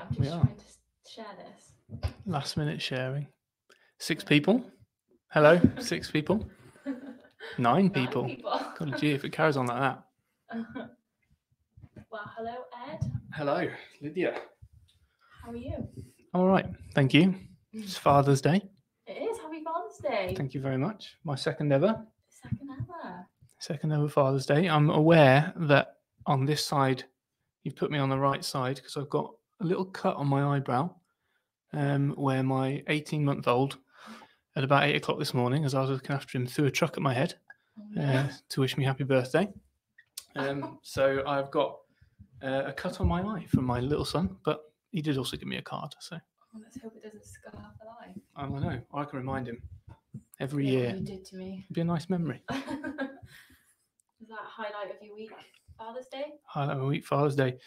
I'm just trying to share this. Last minute sharing. 6 people. Hello, 6 people. 9 people. God, gee, if it carries on like that. Well, hello, Ed. Hello, Lydia. How are you? All right, thank you. It's Father's Day. It is. Happy Father's Day. Thank you very much. My second ever. Second ever Father's Day. I'm aware that on this side, you've put me on the right side because I've got a little cut on my eyebrow where my 18-month-old at about 8 o'clock this morning, as I was looking after him, threw a truck at my head to wish me happy birthday. So I've got a cut on my eye from my little son, but he did also give me a card. So let's hope it doesn't scar for life. I don't know. I can remind him every year. You did to me. It'd be a nice memory. Is that a highlight of your week, Father's Day? Highlight of my week, Father's Day.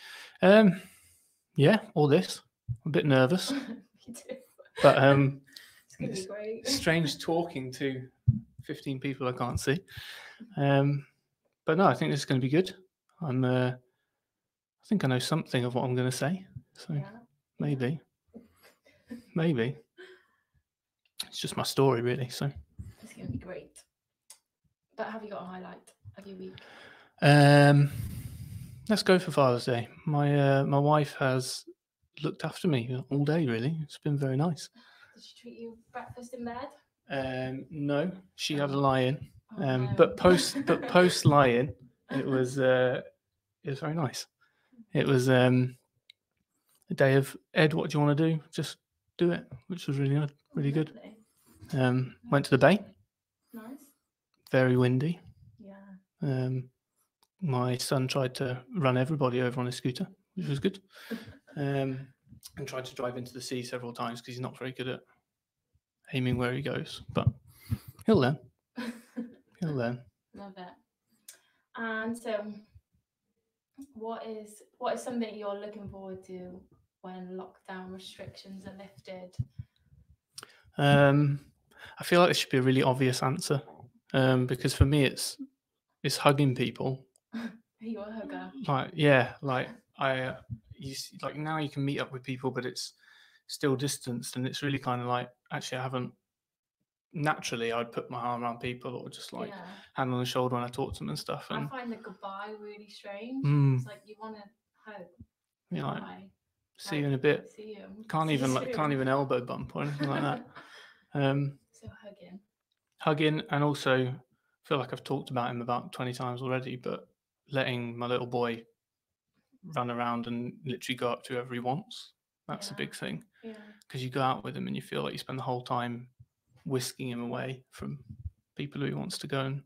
Yeah, all this. I'm a bit nervous. Me too. But it's going to be great. Strange talking to 15 people I can't see. But no, I think this is going to be good. I think I know something of what I'm going to say. So maybe. It's just my story, really. So it's going to be great. But have you got a highlight of your week? Let's go for Father's Day. My wife has looked after me all day, really. It's been very nice. Did she treat you breakfast in bed? No, she had a lie-in. But post lie-in, it was very nice. It was a day of, Ed, what do you want to do? Just do it, which was really good. Went to the bay. Nice. Very windy. Yeah. My son tried to run everybody over on his scooter, which was good. And tried to drive into the sea several times because he's not very good at aiming where he goes. But he'll learn. Love it. And so, what is something you're looking forward to when lockdown restrictions are lifted? I feel like there should be a really obvious answer, because for me it's hugging people. Are you a hugger? Like now you can meet up with people, but it's still distanced, and it's really kind of like, actually I haven't. Naturally, I'd put my arm around people or just like hand on the shoulder when I talk to them and stuff. And I find the goodbye really strange. It's like you want to hug. Yeah, like, see you in a bit. See you. Can't even elbow bump or anything like that. So hugging, and also feel like I've talked about him about 20 times already, but letting my little boy run around and literally go up to whoever he wants. That's a big thing. Yeah. Because you go out with him and you feel like you spend the whole time whisking him away from people who he wants to go and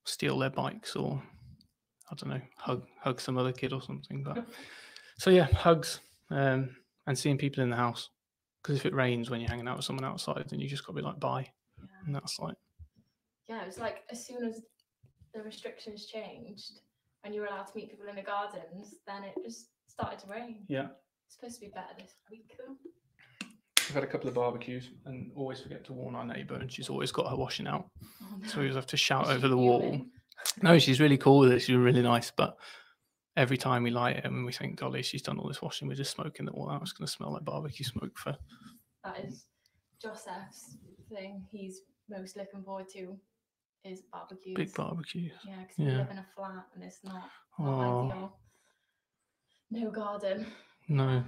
steal their bikes, or I don't know, hug some other kid or something. But so yeah, hugs, and seeing people in the house, because if it rains when you're hanging out with someone outside, then you just got to be like, bye. And that's like, it was like as soon as the restrictions changed and you were allowed to meet people in the gardens, then it just started to rain. It's supposed to be better this week though. We've had a couple of barbecues and always forget to warn our neighbour, and she's always got her washing out. Oh, no. So we always have to shout over the wall. No, she's really cool with it. She's really nice, but every time we light it and we think, golly, she's done all this washing, we're just smoking it all out. It's going to smell like barbecue smoke for... That is Joseph's thing. He's most looking forward to is barbecues. Big barbecues. Yeah, because we live in a flat and it's not ideal. No garden. No.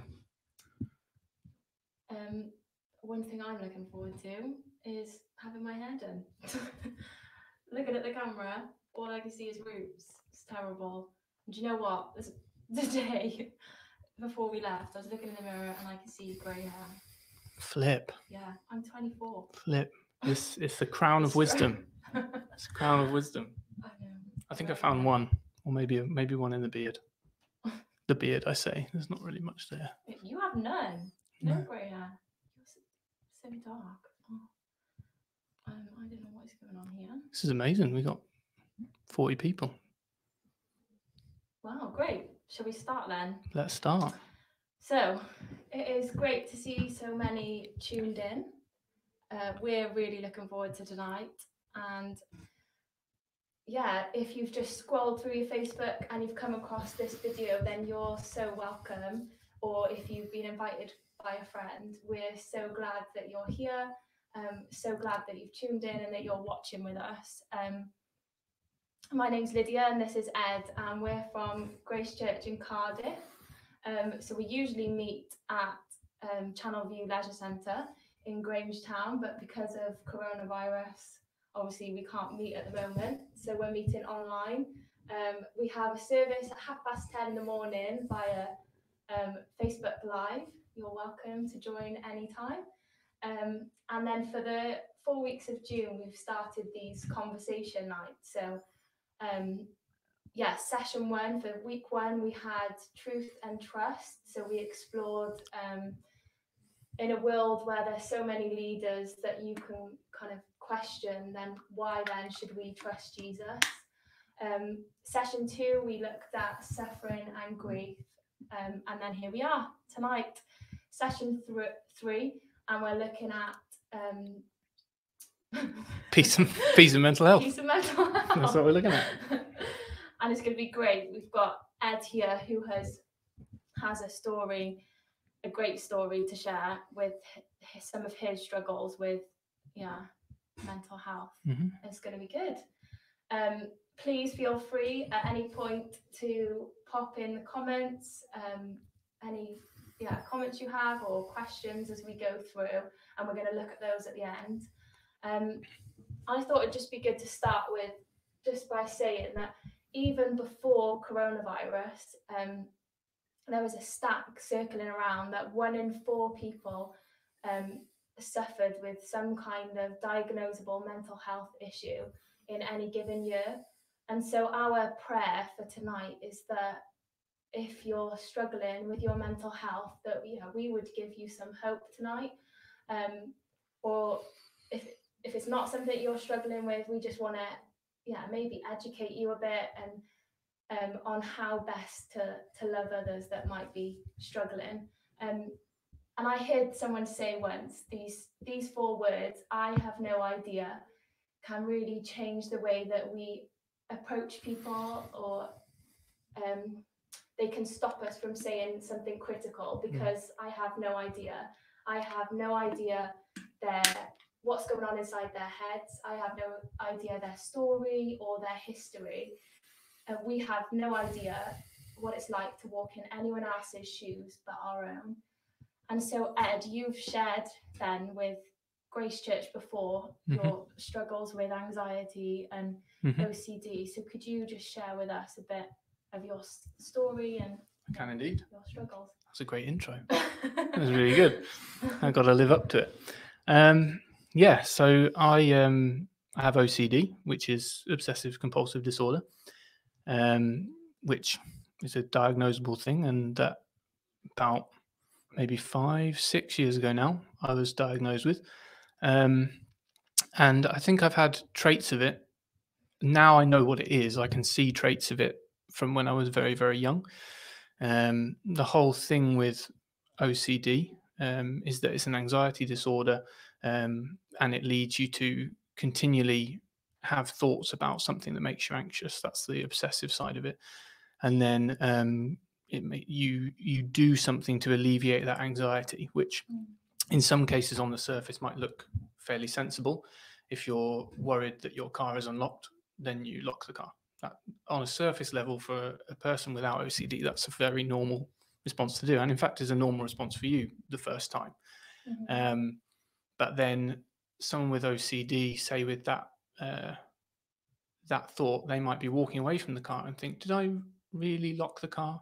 One thing I'm looking forward to is having my hair done. Looking at the camera, all I can see is roots. It's terrible. And do you know what? The day before we left, I was looking in the mirror and I could see grey hair. Flip. Yeah, I'm 24. Flip. It's the crown of wisdom. It's the crown of wisdom. I know. I think I found one, or maybe one in the beard. The beard, I say. There's not really much there. You have none. No grey hair. You're so dark. I don't know what is going on here. This is amazing. We got 40 people. Wow, great. Shall we start then? Let's start. So, it is great to see so many tuned in. We're really looking forward to tonight. And yeah, if you've just scrolled through your Facebook and you've come across this video, then you're so welcome. or if you've been invited by a friend, we're so glad that you're here. So glad that you've tuned in and that you're watching with us. My name's Lydia and this is Ed, and we're from Grace Church in Cardiff. So we usually meet at Channel View Leisure Centre in Grangetown, but because of coronavirus, obviously we can't meet at the moment. So we're meeting online. We have a service at 10:30 in the morning via Facebook Live. You're welcome to join anytime. And then for the 4 weeks of June, we've started these conversation nights. So session 1 for week 1, we had truth and trust. So we explored in a world where there's so many leaders that you can kind of question, then why then should we trust Jesus? Session 2, we looked at suffering and grief. And then here we are tonight, session 3, and we're looking at peace and mental health. Peace and mental health. That's what we're looking at. And it's going to be great. We've got Ed here who has a story, a great story to share with some of his struggles with mental health. It's going to be good. Please feel free at any point to pop in the comments, any comments you have or questions as we go through, and we're going to look at those at the end. I thought it'd just be good to start with just by saying that even before coronavirus, there was a stat circling around that 1 in 4 people suffered with some kind of diagnosable mental health issue in any given year. And so our prayer for tonight is that if you're struggling with your mental health, that we would give you some hope tonight. Or if it's not something you're struggling with, we just want to maybe educate you a bit and on how best to love others that might be struggling. And I heard someone say once, these 4 words, I have no idea, can really change the way that we approach people, or they can stop us from saying something critical, because I have no idea. I have no idea what's going on inside their heads. I have no idea their story or their history. We have no idea what it's like to walk in anyone else's shoes but our own. And so, Ed, you've shared then with Grace Church before your struggles with anxiety and OCD. So could you just share with us a bit of your story and I can indeed. Your struggles? That's a great intro. That was really good. I've got to live up to it. So I have OCD, which is obsessive compulsive disorder, which is a diagnosable thing, and about maybe 5-6 years ago now, I was diagnosed with. And I think I've had traits of it. Now I know what it is. I can see traits of it from when I was very, very young. The whole thing with OCD is that it's an anxiety disorder, and it leads you to continually have thoughts about something that makes you anxious. That's the obsessive side of it. And then you do something to alleviate that anxiety, which in some cases on the surface might look fairly sensible. If you're worried that your car is unlocked, then you lock the car. That, on a surface level, for a person without OCD, that's a very normal response to do, and in fact is a normal response for you the first time. But then someone with OCD, say with that thought, they might be walking away from the car and think, did I really lock the car?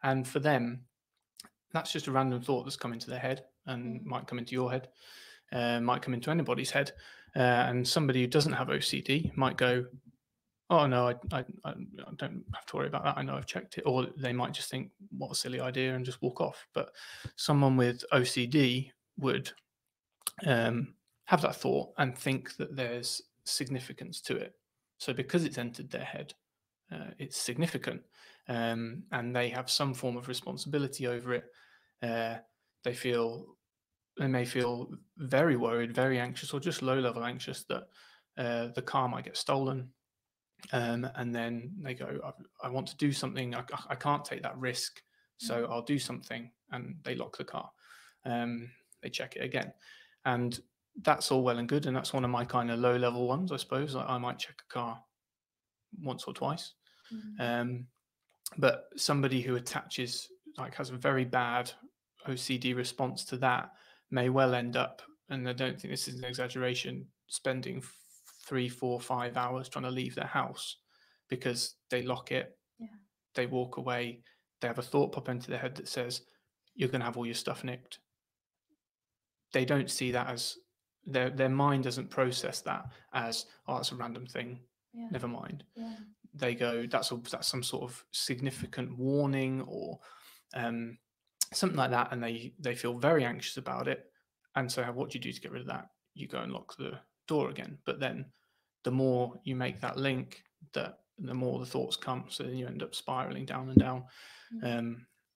And for them, that's just a random thought that's come into their head, and might come into your head, might come into anybody's head. And somebody who doesn't have OCD might go, oh no, I don't have to worry about that. I know I've checked it. Or they might just think, what a silly idea, and just walk off. But someone with OCD would have that thought and think that there's significance to it. So because it's entered their head, it's significant, and they have some form of responsibility over it. They may feel very worried, very anxious, or just low-level anxious that the car might get stolen. And then they go, I want to do something. I can't take that risk, So I'll do something and they lock the car. They check it again. And that's all well and good. And that's one of my kind of low level ones, I suppose. Like I might check a car once or twice. But somebody who attaches, like has a very bad OCD response to that may well end up, and I don't think this is an exaggeration, spending 3, 4, 5 hours trying to leave their house because they lock it, they walk away, they have a thought pop into their head that says, you're going to have all your stuff nicked. They don't see that as, their mind doesn't process that as, oh, that's a random thing, never mind. They go, that's some sort of significant warning or something like that, and they feel very anxious about it. And so what do you do to get rid of that? You go and lock the door again. But then the more you make that link, the more the thoughts come. So then you end up spiraling down and down.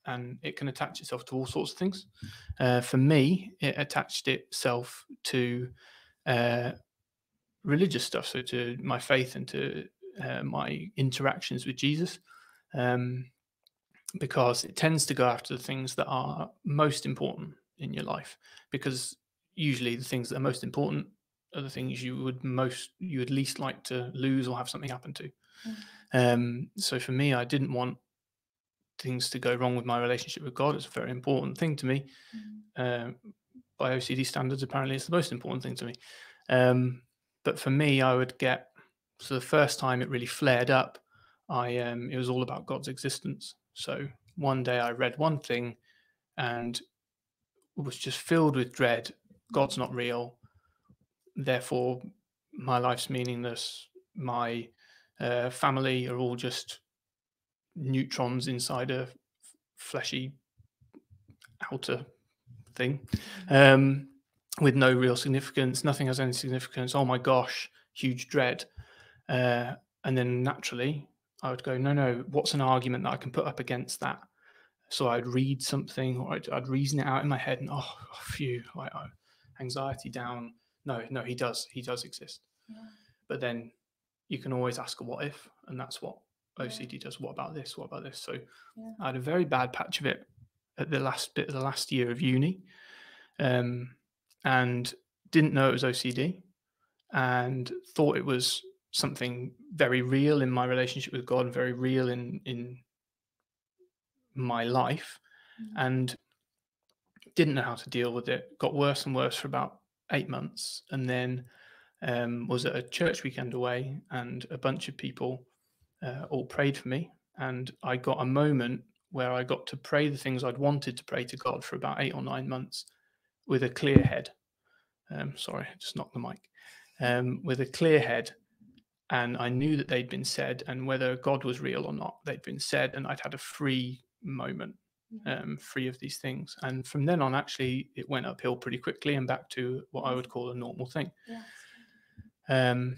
And it can attach itself to all sorts of things. For me, it attached itself to religious stuff, so to my faith and to my interactions with Jesus, because it tends to go after the things that are most important in your life, because usually the things that are most important are the things you would least like to lose or have something happen to. So for me, I didn't want things to go wrong with my relationship with God. It's a very important thing to me. By OCD standards, apparently it's the most important thing to me. But for me, I would get, so the first time it really flared up, it was all about God's existence. So one day I read one thing and was just filled with dread. God's not real. Therefore, my life's meaningless. My family are all just neutrons inside a fleshy outer thing, with no real significance. Nothing has any significance. Oh my gosh, huge dread. And then naturally I would go, no, what's an argument that I can put up against that? So I'd read something, or I'd reason it out in my head, and phew, like anxiety down. No, he does exist. But then you can always ask a what if, and that's what OCD does. What about this? What about this? So I had a very bad patch of it at the last year of uni, and didn't know it was OCD, and thought it was something very real in my relationship with God and very real in my life, and didn't know how to deal with it. Got worse and worse for about 8 months, and then was at a church weekend away, and a bunch of people all prayed for me, and I got a moment where I got to pray the things I'd wanted to pray to God for about 8 or 9 months with a clear head. Sorry, I just knocked the mic. With a clear head, and I knew that they'd been said, and whether God was real or not, they'd been said, and I'd had a free moment, free of these things. And from then on, actually, it went uphill pretty quickly and back to what I would call a normal thing. But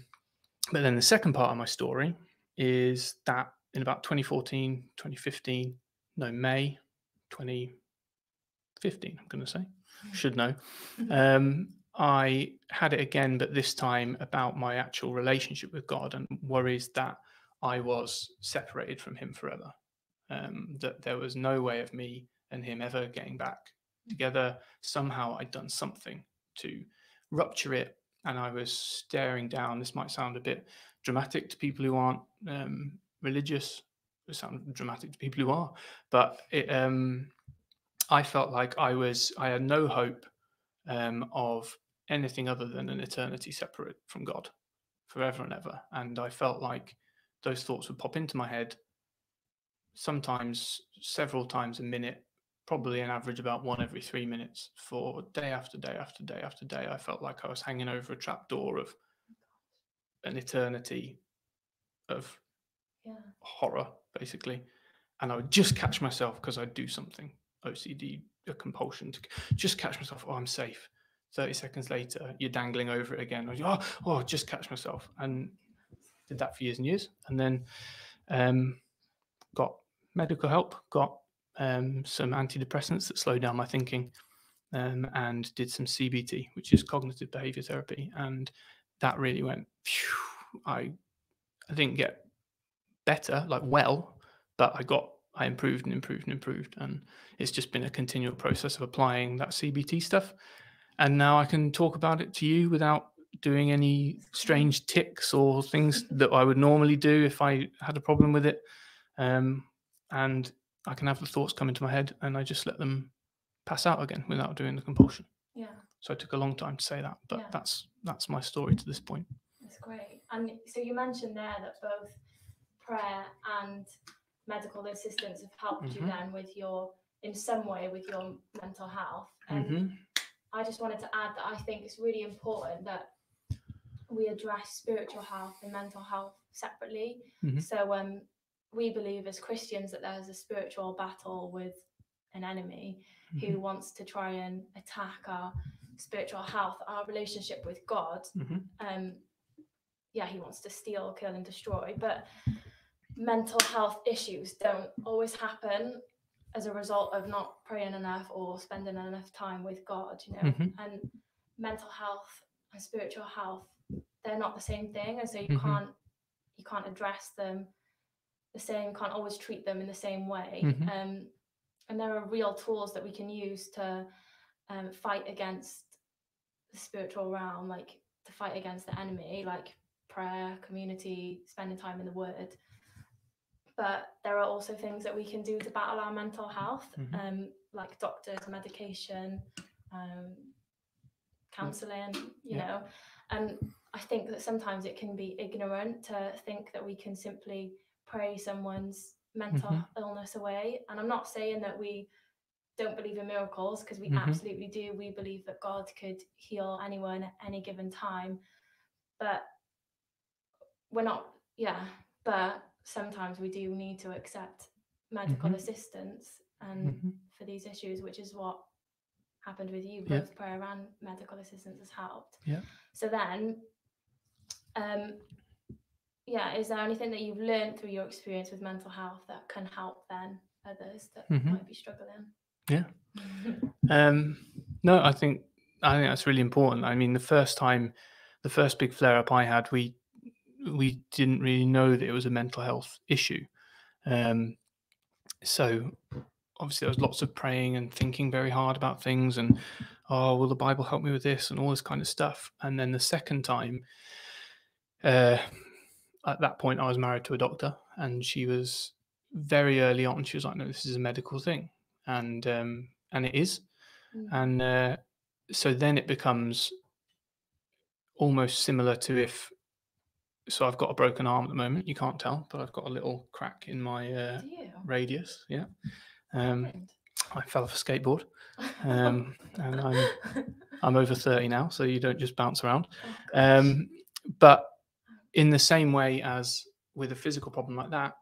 then the second part of my story is that in about 2014, 2015, no, May 2015, I'm going to say, should know. I had it again, but this time about my actual relationship with God, and worries that I was separated from him forever, that there was no way of me and him ever getting back together. Somehow I'd done something to rupture it, and I was staring down. This might sound a bit dramatic to people who aren't religious. It sounds dramatic to people who are, but I felt like I had no hope of anything other than an eternity separate from God forever and ever. And I felt like those thoughts would pop into my head, sometimes several times a minute, probably an average about one every 3 minutes, for day after day after day after day. I felt like I was hanging over a trapdoor of an eternity of horror, basically. And I would just catch myself, because I'd do something, OCD, a compulsion to just catch myself. Oh, I'm safe. 30 seconds later, you're dangling over it again. Just catch myself. And did that for years and years. And then got medical help, got some antidepressants that slowed down my thinking, and did some CBT, which is cognitive behavior therapy. And that really went, phew. I didn't get better, but I got I improved and improved and improved. And it's just been a continual process of applying that CBT stuff. And now I can talk about it to you without doing any strange tics or things that I would normally do if I had a problem with it. And I can have the thoughts come into my head and I just let them pass out again without doing the compulsion. Yeah, So it took a long time to say that, but Yeah. that's my story to this point. that's great. And so you mentioned there that both prayer and medical assistance have helped you then with your, in some way, with your mental health. And I just wanted to add that I think it's really important that we address spiritual health and mental health separately. So we believe as Christians that there's a spiritual battle with an enemy who wants to try and attack our spiritual health, our relationship with God. He wants to steal, kill and destroy. But mental health issues don't always happen as a result of not praying enough or spending enough time with God, and mental health and spiritual health, they're not the same thing. And so you can't address them the same, can't always treat them in the same way. And there are real tools that we can use to fight against the spiritual realm, like to fight against the enemy, like prayer, community, spending time in the word. But there are also things that we can do to battle our mental health, like doctors, medication, counselling, you know. And I think that sometimes it can be ignorant to think that we can simply pray someone's mental illness away. And I'm not saying that we don't believe in miracles, because we absolutely do. We believe that God could heal anyone at any given time. But we're not, but sometimes we do need to accept medical assistance and for these issues, which is what happened with you. Both prayer and medical assistance has helped. So then is there anything that you've learned through your experience with mental health that can help then others that might be struggling? No, I think that's really important. I mean, the first big flare up I had, we didn't really know that it was a mental health issue. So obviously there was lots of praying and thinking very hard about things, and will the Bible help me with this and all this kind of stuff. And then the second time, at that point I was married to a doctor, and she was very early on, she was like, no, this is a medical thing, and it is. And so then it becomes almost similar to so I've got a broken arm at the moment. You can't tell, but I've got a little crack in my radius. I fell off a skateboard, and I'm over 30 now, so you don't just bounce around. But in the same way as with a physical problem like that,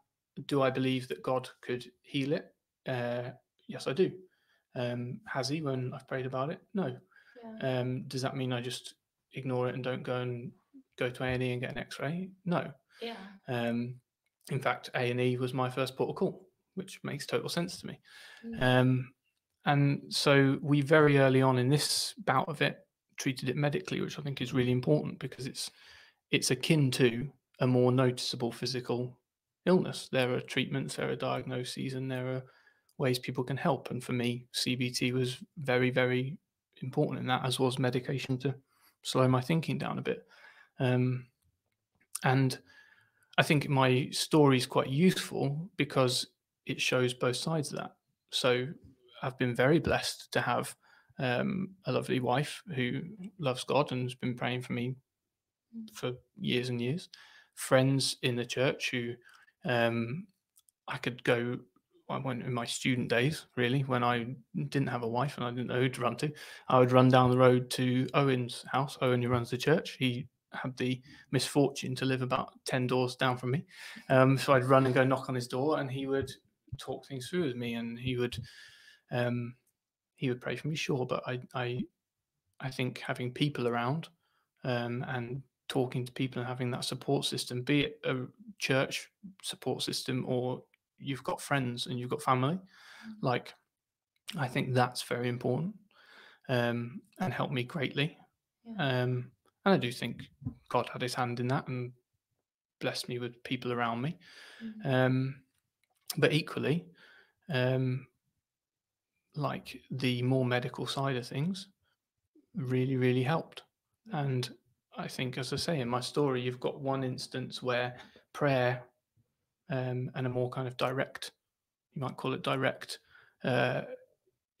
do I believe that God could heal it? Yes, I do. Has he when I've prayed about it? No. Does that mean I just ignore it and don't go to A&E and get an X-ray? No. In fact, A&E was my first port of call, which makes total sense to me. And so we very early on in this bout of it treated it medically, which I think is really important, because it's akin to a more noticeable physical illness. There are treatments, there are diagnoses, and there are ways people can help. And for me, CBT was very, very important in that, as was medication to slow my thinking down a bit. And I think my story is quite useful because it shows both sides of that. So I've been very blessed to have a lovely wife who loves God and has been praying for me for years and years. Friends in the church who I could go. I went in my student days, really, when I didn't have a wife and I didn't know who to run to. I would run down the road to Owen's house. Owen, who runs the church, he had the misfortune to live about 10 doors down from me. So I'd run and go knock on his door, and he would talk things through with me, and he would pray for me, sure. But I think having people around and talking to people and having that support system, be it a church support system or you've got friends and you've got family, like, I think that's very important, and helped me greatly. And I do think God had his hand in that and blessed me with people around me. But equally, like the more medical side of things really, really helped. And I think, as I say in my story, you've got one instance where prayer and a more kind of direct, you might call it direct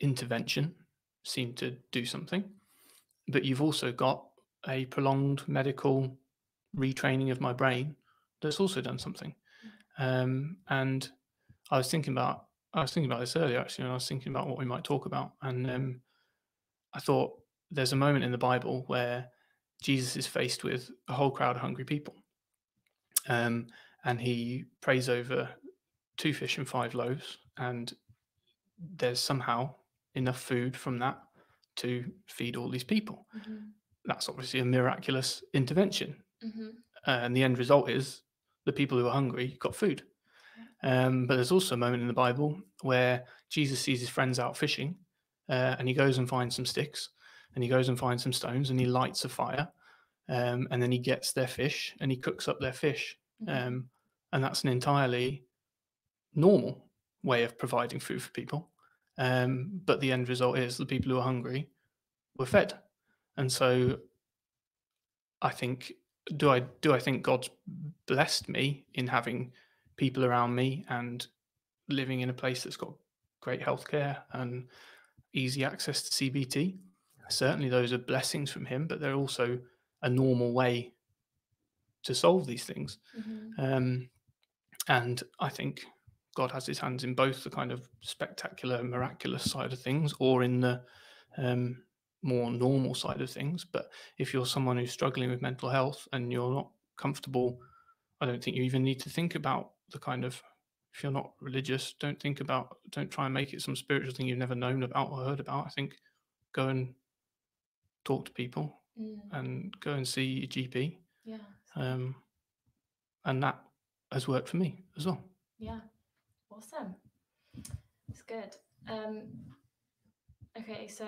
intervention, seem to do something. But you've also got a prolonged medical retraining of my brain that's also done something. And I was thinking about this earlier actually, and I was thinking about what we might talk about. And I thought there's a moment in the Bible where Jesus is faced with a whole crowd of hungry people, and he prays over 2 fish and 5 loaves, and there's somehow enough food from that to feed all these people. That's obviously a miraculous intervention, and the end result is the people who are hungry got food. But there's also a moment in the Bible where Jesus sees his friends out fishing, and he goes and finds some sticks, and he goes and finds some stones, and he lights a fire, and then he gets their fish and he cooks up their fish. And that's an entirely normal way of providing food for people. But the end result is the people who are hungry were fed. And so I think, do I think God's blessed me in having people around me and living in a place that's got great healthcare and easy access to CBT? Certainly those are blessings from him, but they're also a normal way to solve these things. And I think God has his hands in both the kind of spectacular, miraculous side of things, or in the more normal side of things. But if you're someone who's struggling with mental health and you're not comfortable, I don't think you even need to think about the kind of, if you're not religious, don't try and make it some spiritual thing you've never known about or heard about. I think go and talk to people and go and see a GP. And that has worked for me as well. Yeah, awesome. It's good. Okay, so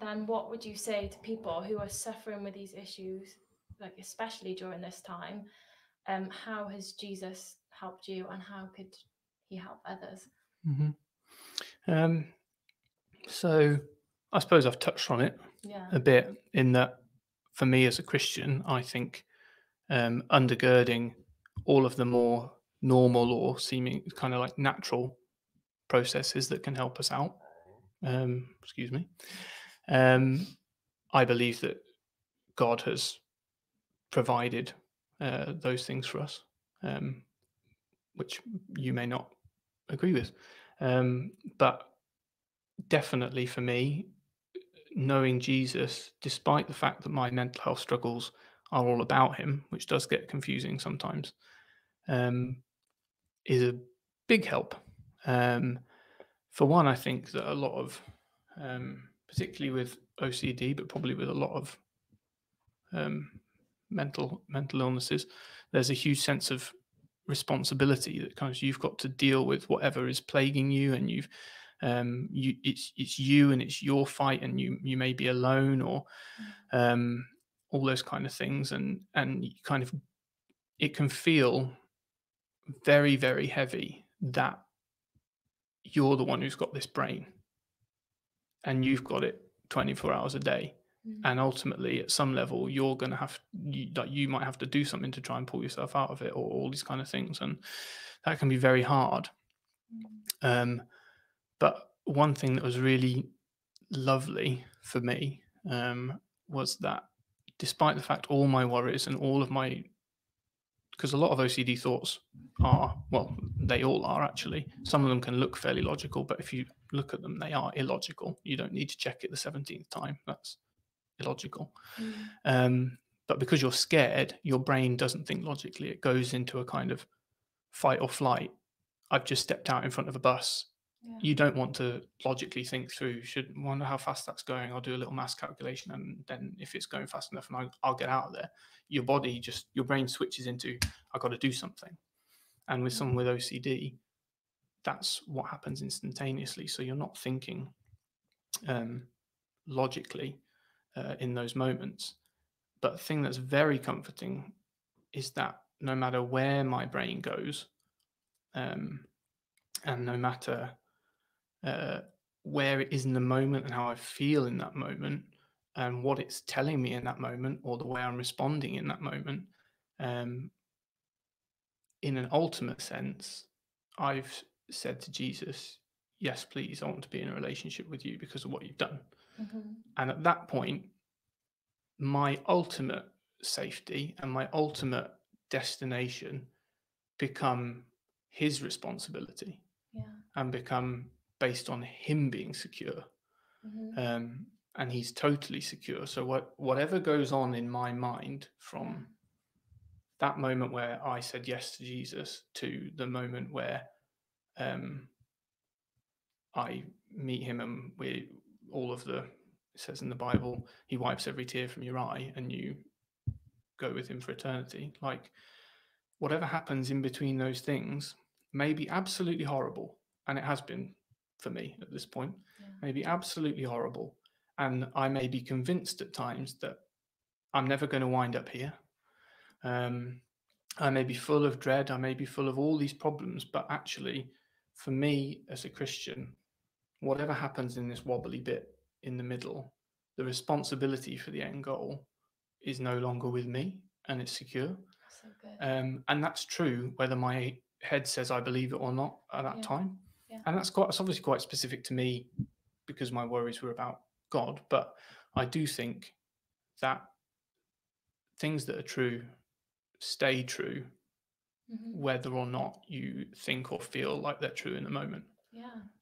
then what would you say to people who are suffering with these issues, like especially during this time? How has Jesus helped you, and how could he help others? So I suppose I've touched on it a bit, in that for me as a Christian, I think undergirding all of the more normal or seeming kind of like natural processes that can help us out. Excuse me. I believe that God has provided those things for us, which you may not agree with. But definitely for me, knowing Jesus, despite the fact that my mental health struggles are all about him, which does get confusing sometimes, is a big help. For one, I think that a lot of, particularly with OCD, but probably with a lot of mental illnesses, there's a huge sense of responsibility that kind of, you've got to deal with whatever is plaguing you, and it's you and it's your fight, and you may be alone, or all those kind of things, and you kind of, it can feel very, very heavy that you're the one who's got this brain and you've got it 24 hours a day. And ultimately, at some level, you're going to have, you might have to do something to try and pull yourself out of it, or all these kind of things. And that can be very hard. But one thing that was really lovely for me was that, despite the fact all my worries and all of my, because a lot of OCD thoughts are, well, they all are actually. Some of them can look fairly logical, but if you look at them, they are illogical. You don't need to check it the 17th time. That's illogical. But because you're scared, your brain doesn't think logically. It goes into a kind of fight or flight. I've just stepped out in front of a bus. You don't want to logically think through, should wonder how fast that's going. I'll do a little mass calculation, and then if it's going fast enough, and I'll get out of there. Your brain switches into, I've got to do something. And with someone with OCD, that's what happens instantaneously. So you're not thinking logically in those moments. But the thing that's very comforting is that no matter where my brain goes, And no matter where it is in the moment and how I feel in that moment and what it's telling me in that moment or the way I'm responding in that moment, in an ultimate sense, I've said to Jesus, yes, please, I want to be in a relationship with you because of what you've done. And at that point, my ultimate safety and my ultimate destination become his responsibility and become based on him being secure. And he's totally secure. So whatever goes on in my mind from that moment where I said yes to Jesus to the moment where I meet him and we all of the, it says in the Bible, he wipes every tear from your eye and you go with him for eternity. Like whatever happens in between those things may be absolutely horrible. And it has been for me at this point, may be absolutely horrible. And I may be convinced at times that I'm never going to wind up here. I may be full of dread. I may be full of all these problems, but actually for me as a Christian, whatever happens in this wobbly bit in the middle, the responsibility for the end goal is no longer with me and it's secure. So good. And that's true whether my head says I believe it or not at that time. And it's obviously quite specific to me because my worries were about God. But I do think that things that are true stay true whether or not you think or feel like they're true in the moment.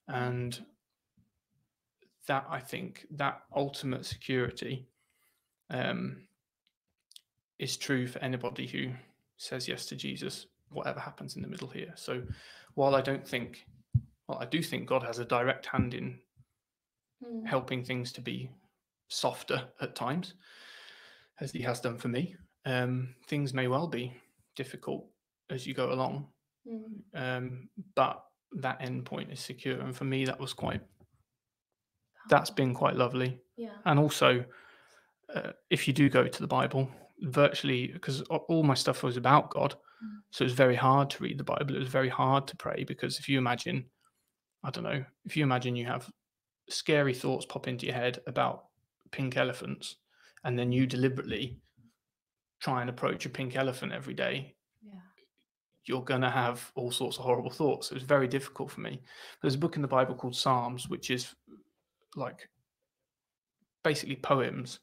And that, I think, that ultimate security is true for anybody who says yes to Jesus, whatever happens in the middle here. So while I do think God has a direct hand in helping things to be softer at times, as he has done for me, things may well be difficult as you go along. But that end point is secure. And for me, that's been quite lovely. And also, if you do go to the Bible, virtually, because all my stuff was about God, so it was very hard to read the Bible. It was very hard to pray because if you imagine, I don't know, if you imagine you have scary thoughts pop into your head about pink elephants, and then you deliberately try and approach a pink elephant every day, you're going to have all sorts of horrible thoughts. It was very difficult for me. There's a book in the Bible called Psalms, which is like basically poems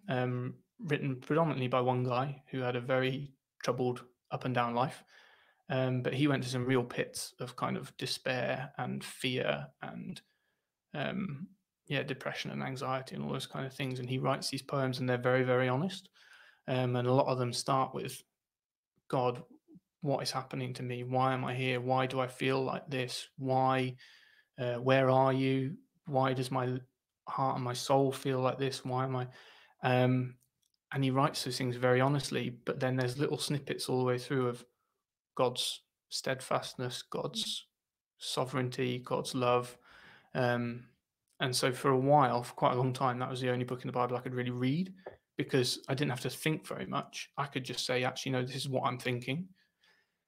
written predominantly by one guy who had a very troubled up and down life. But he went to some real pits of kind of despair and fear and depression and anxiety and all those kind of things. And he writes these poems and they're very, very honest. And a lot of them start with, God, what is happening to me? Why am I here? Why do I feel like this? Why, where are you? Why does my heart and my soul feel like this? Why am I? And he writes those things very honestly, but then there's little snippets all the way through of God's steadfastness, God's sovereignty, God's love. And so for a while, for quite a long time, that was the only book in the Bible I could really read because I didn't have to think very much. I could just say, actually, no, this is what I'm thinking.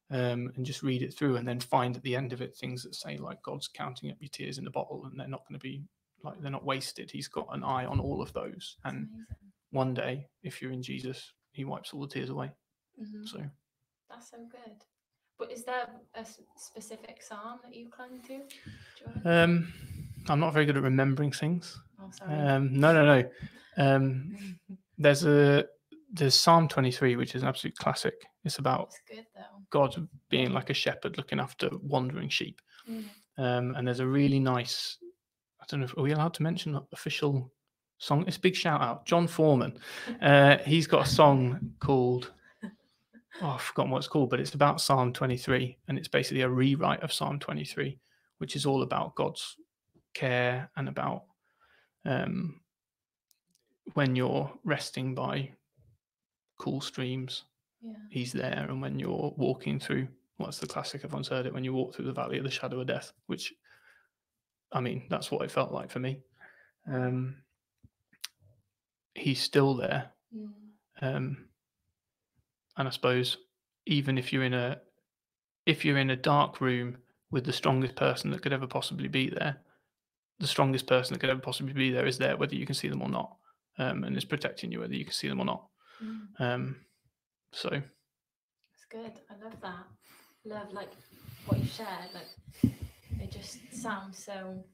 And just read it through and then find at the end of it things that say like God's counting up your tears in a bottle and they're not going to be like, they're not wasted. He's got an eye on all of those. And one day, if you're in Jesus, he wipes all the tears away. So that's so good. But is there a specific psalm that you cling to? I'm not very good at remembering things. Oh, sorry. No. There's Psalm 23, which is an absolute classic. It's about good, though. God being like a shepherd looking after wandering sheep. And there's a really nice, I don't know, are we allowed to mention the official song? It's a big shout out. John Foreman. He's got a song called, I've forgotten what it's called, but it's about Psalm 23. And it's basically a rewrite of Psalm 23, which is all about God's care and about when you're resting by cool streams, he's there. And when you're walking through, what's the classic? Everyone's heard it. When you walk through the valley of the shadow of death, which, I mean, that's what it felt like for me. He's still there. And I suppose even if you're in a dark room with the strongest person that could ever possibly be there. The strongest person that could ever possibly be there is there, whether you can see them or not, and is protecting you whether you can see them or not. So It's good. I love that. Love like what you shared. Like it just sounds so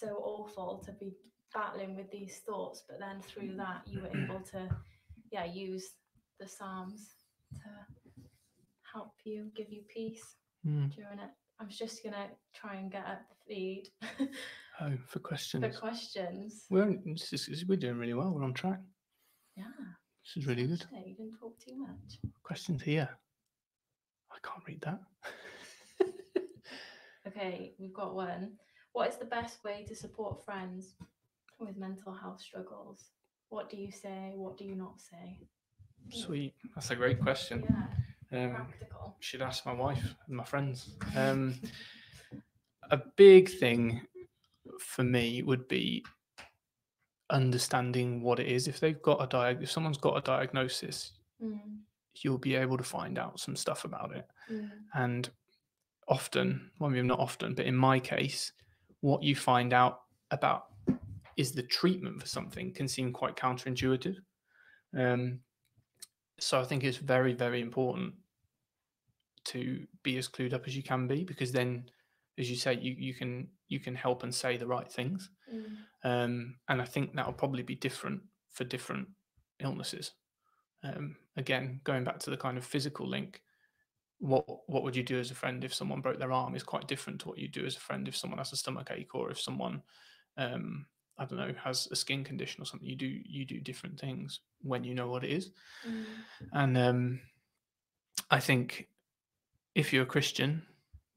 awful to be battling with these thoughts, but then through that you were able to use the Psalms to help you, give you peace during it. I was just gonna try and get up the feed. For questions. For questions. We're doing really well. We're on track. Yeah. This is really good. You didn't talk too much. Questions here. I can't read that. Okay, we've got one. What is the best way to support friends with mental health struggles? What do you say? What do you not say? Sweet. That's a great question. Yeah. Practical. Should ask my wife and my friends. A big thing for me would be understanding what it is. If they've got if someone's got a diagnosis, you'll be able to find out some stuff about it. And often, well, maybe not often, but in my case, what you find out about is the treatment for something can seem quite counterintuitive. So I think it's very, very important to be as clued up as you can be, because then, as you say, you can help and say the right things. And I think that'll probably be different for different illnesses. Again, going back to the kind of physical link, what would you do as a friend if someone broke their arm is quite different to what you do as a friend if someone has a stomach ache, or if someone I don't know, has a skin condition or something. You do different things when you know what it is. And I think if you're a Christian,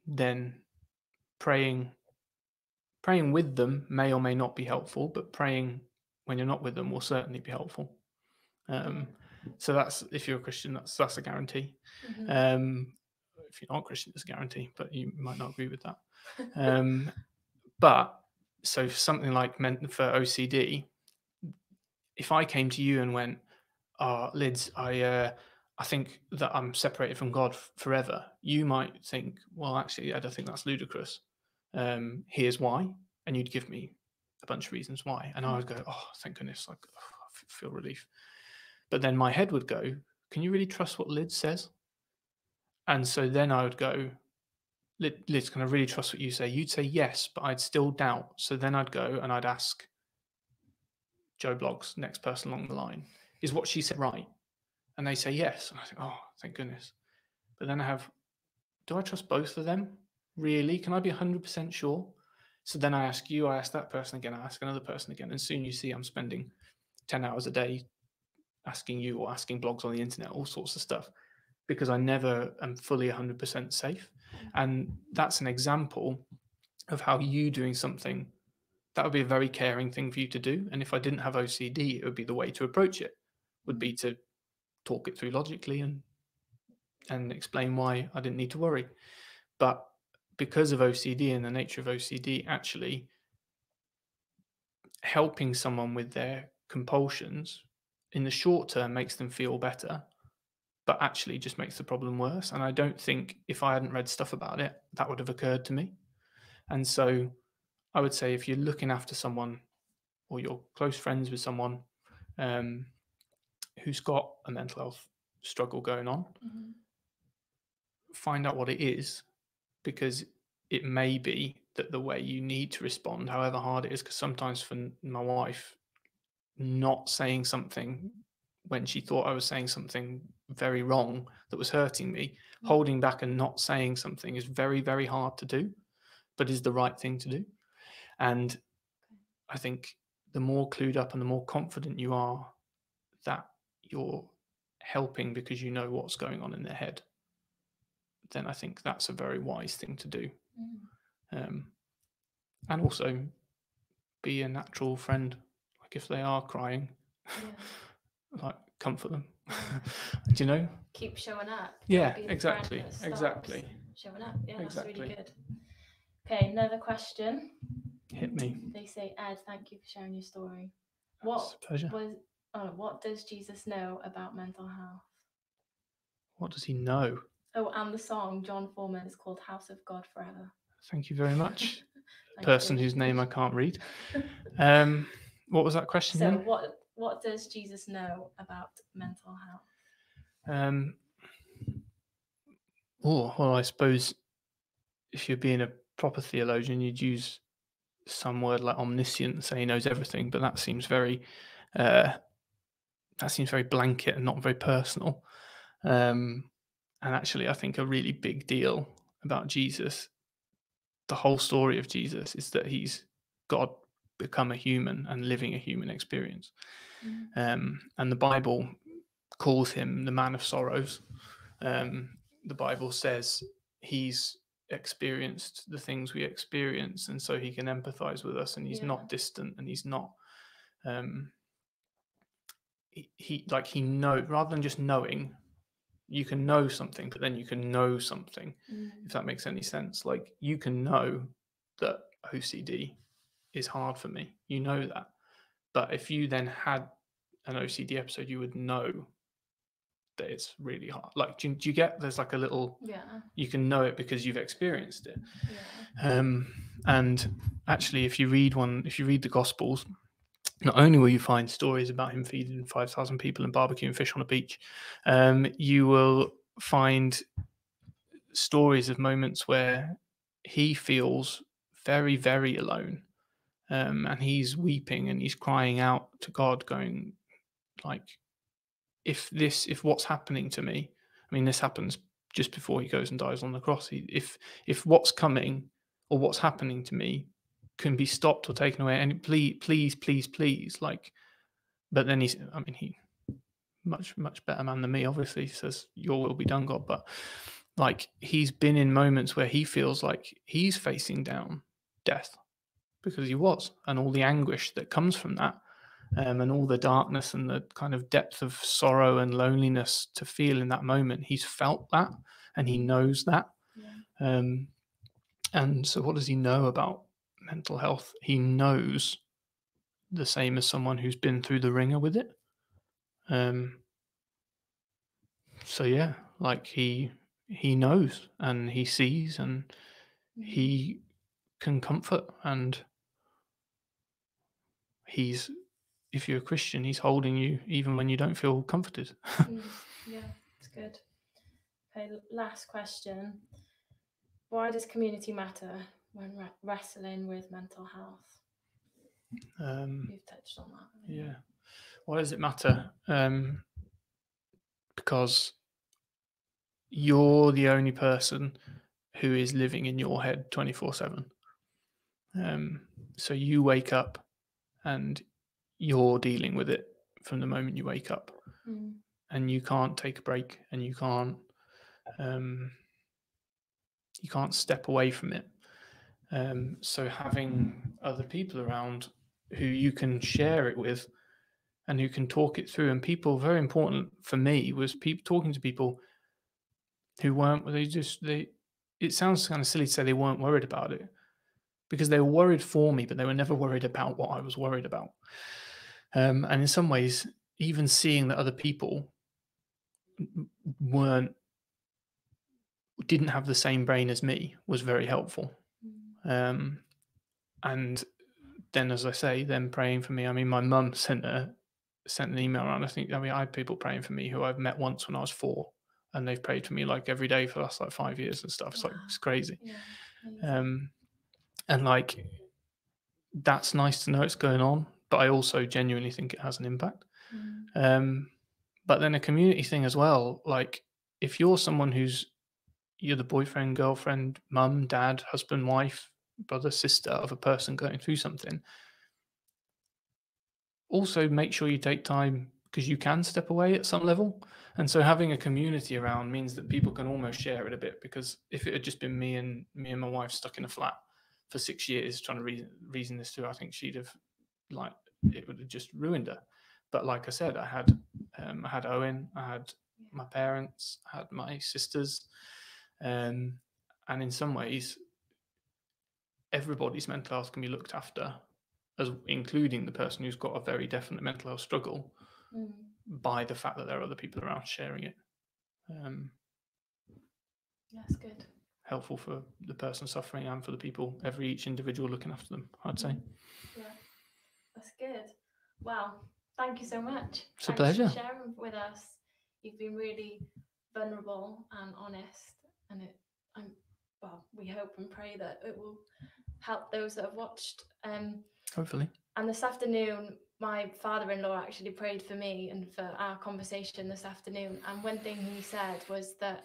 then praying with them may or may not be helpful, but praying when you're not with them will certainly be helpful. So that's, if you're a Christian, that's a guarantee. If you're not a Christian, it's a guarantee, but you might not agree with that. But so for something like for OCD, if I came to you and went, Lyds, I think that I'm separated from God forever, you might think, well, actually, Ed, I think that's ludicrous. Here's why. And you'd give me a bunch of reasons why. And I would go, oh, thank goodness, like, I feel relief. But then my head would go, can you really trust what Lyds says? And so then I would go, Lyds, can I really trust what you say? You'd say yes, but I'd still doubt. So then I'd go and I'd ask Joe Bloggs, next person along the line, is what she said right? And they say yes. And I think, oh, thank goodness. But then I have, do I trust both of them? Really? Can I be 100% sure? So then I ask you, I ask that person again, I ask another person again. And soon you see I'm spending 10 hours a day asking you or asking blogs on the internet, all sorts of stuff, because I never am fully 100% safe. And that's an example of how you doing something, that would be a very caring thing for you to do. And if I didn't have OCD, it would be the way to approach it, would be to talk it through logically and explain why I didn't need to worry. But because of OCD and the nature of OCD, actually helping someone with their compulsions in the short term makes them feel better, but actually just makes the problem worse. And I don't think if I hadn't read stuff about it, that would have occurred to me. And so I would say if you're looking after someone or you're close friends with someone who's got a mental health struggle going on, find out what it is, because it may be that the way you need to respond, however hard it is, because sometimes for my wife, not saying something when she thought I was saying something very wrong that was hurting me, holding back and not saying something is very, very hard to do, but is the right thing to do. And I think the more clued up and the more confident you are that you're helping because you know what's going on in their head, then I think that's a very wise thing to do. And also be a natural friend. Like if they are crying, like comfort them. Do you know? Keep showing up. Yeah, exactly. Showing up. Yeah, that's really good. Okay, another question. Hit me. They say, Ed, thank you for sharing your story. It's a pleasure. What does Jesus know about mental health? What does he know? Oh, and the song John Foreman is called House of God Forever. Thank you very much. Thank Person you. whose name I can't read. What was that question So again? what does Jesus know about mental health? Well, I suppose if you're being a proper theologian, you'd use some word like omniscient, say he knows everything, but that seems very blanket and not very personal. And actually, I think a really big deal about Jesus, the whole story of Jesus, is that he's God become a human and living a human experience. And the Bible calls him the man of sorrows. The Bible says he's experienced the things we experience, and so he can empathize with us, and he's not distant, and he's not he know, rather than just knowing, you can know something, but then you can know something, if that makes any sense. Like, you can know that OCD is hard for me, you know that, but if you then had an OCD episode, you would know that it's really hard. Like, do you get, there's like a little, you can know it because you've experienced it. And actually, if you read the Gospels, not only will you find stories about him feeding 5,000 people and barbecuing fish on a beach, you will find stories of moments where he feels very, very alone, and he's weeping and he's crying out to God, going like, if what's happening to me, I mean, this happens just before he goes and dies on the cross. If what's coming or what's happening to me can be stopped or taken away, and please, like, but then he much better man than me, obviously. He says, your will be done, God. But like, he's been in moments where he feels like he's facing down death, because he was, and all the anguish that comes from that, and all the darkness and the kind of depth of sorrow and loneliness to feel in that moment. He's felt that, and he knows that. And so what does he know about mental health? He knows the same as someone who's been through the ringer with it. So yeah, like, he knows and he sees and he can comfort, and he's, if you're a Christian, he's holding you even when you don't feel comforted. Yeah, it's good. Okay, last question. Why does community matter when wrestling with mental health? You've touched on that. Yeah. Why does it matter? Because you're the only person who is living in your head 24/7. So you wake up and you're dealing with it from the moment you wake up, and you can't take a break, and you can't step away from it. So having other people around who you can share it with and who can talk it through, and people, very important for me was talking to people who weren't, it sounds kind of silly to say they weren't worried about it, because they were worried for me, but they were never worried about what I was worried about. And in some ways, even seeing that other people didn't have the same brain as me was very helpful. And then, as I say, them praying for me. I mean, my mum sent an email around. I had people praying for me who I've met once when I was 4, and they've prayed for me like every day for the last like 5 years and stuff. It's like, it's crazy. And like, that's nice to know it's going on, but I also genuinely think it has an impact. But then a community thing as well. Like, if you're someone you're the boyfriend, girlfriend, mum, dad, husband, wife, brother, sister of a person going through something, also make sure you take time, because you can step away at some level. And so having a community around means that people can almost share it a bit, because if it had just been me and my wife stuck in a flat for 6 years trying to reason this through, I think she'd have, like, it would have just ruined her. But like I said, I had Owen, I had my parents, I had my sisters, and in some ways, everybody's mental health can be looked after, as including the person who's got a very definite mental health struggle, by the fact that there are other people around sharing it. That's good. helpful for the person suffering and for the people, each individual looking after them, I'd say. Yeah, that's good. Wow, thank you so much. It's a Thanks pleasure. for sharing with us. You've been really vulnerable and honest, and we hope and pray that it will help those that have watched. Hopefully. And this afternoon, my father-in-law actually prayed for me and for our conversation this afternoon. And one thing he said was that,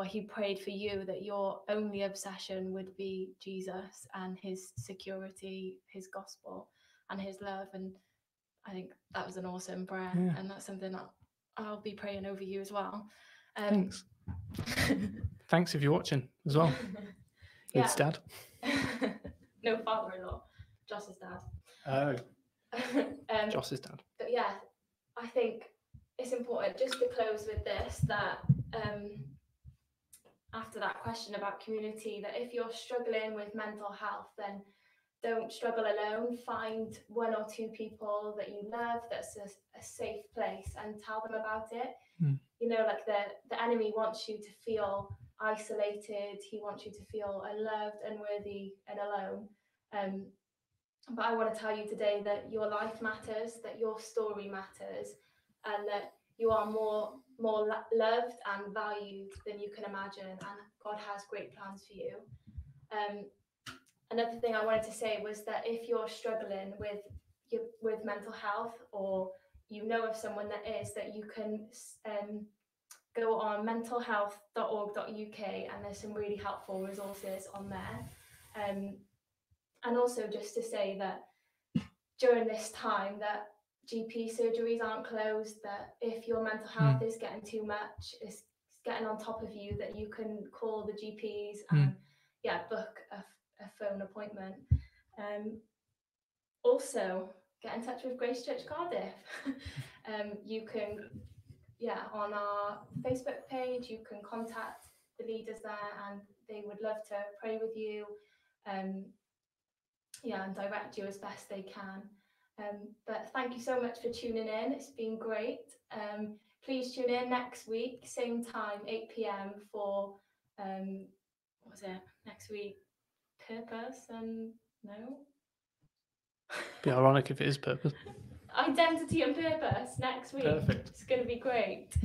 he prayed for you, that your only obsession would be Jesus and his security, his gospel, and his love. And I think that was an awesome prayer, and that's something that I'll be praying over you as well. Thanks. Thanks if you're watching as well. It's Dad. No, father-in-law, Joss's dad. Oh. Joss's dad. But yeah, I think it's important just to close with this, that after that question about community, that if you're struggling with mental health, then don't struggle alone. Find one or two people that you love, that's a safe place, and tell them about it. You know, like the enemy wants you to feel isolated. He wants you to feel unloved, unworthy, and alone. But I want to tell you today that your life matters, that your story matters, and that you are more loved and valued than you can imagine, and God has great plans for you. Another thing I wanted to say was that if you're struggling with mental health, or you know of someone that is, that you can go on mentalhealth.org.uk, and there's some really helpful resources on there. And also just to say that during this time, that GP surgeries aren't closed, that if your mental health is getting too much, it's getting on top of you, that you can call the GPs and book a phone appointment. Also, get in touch with Grace Church Cardiff. You can, on our Facebook page, you can contact the leaders there, and they would love to pray with you, and direct you as best they can. But thank you so much for tuning in. It's been great. Please tune in next week, same time, 8 p.m. for what was it next week? Purpose and Be ironic if it is purpose. Identity and purpose next week. Perfect. It's going to be great.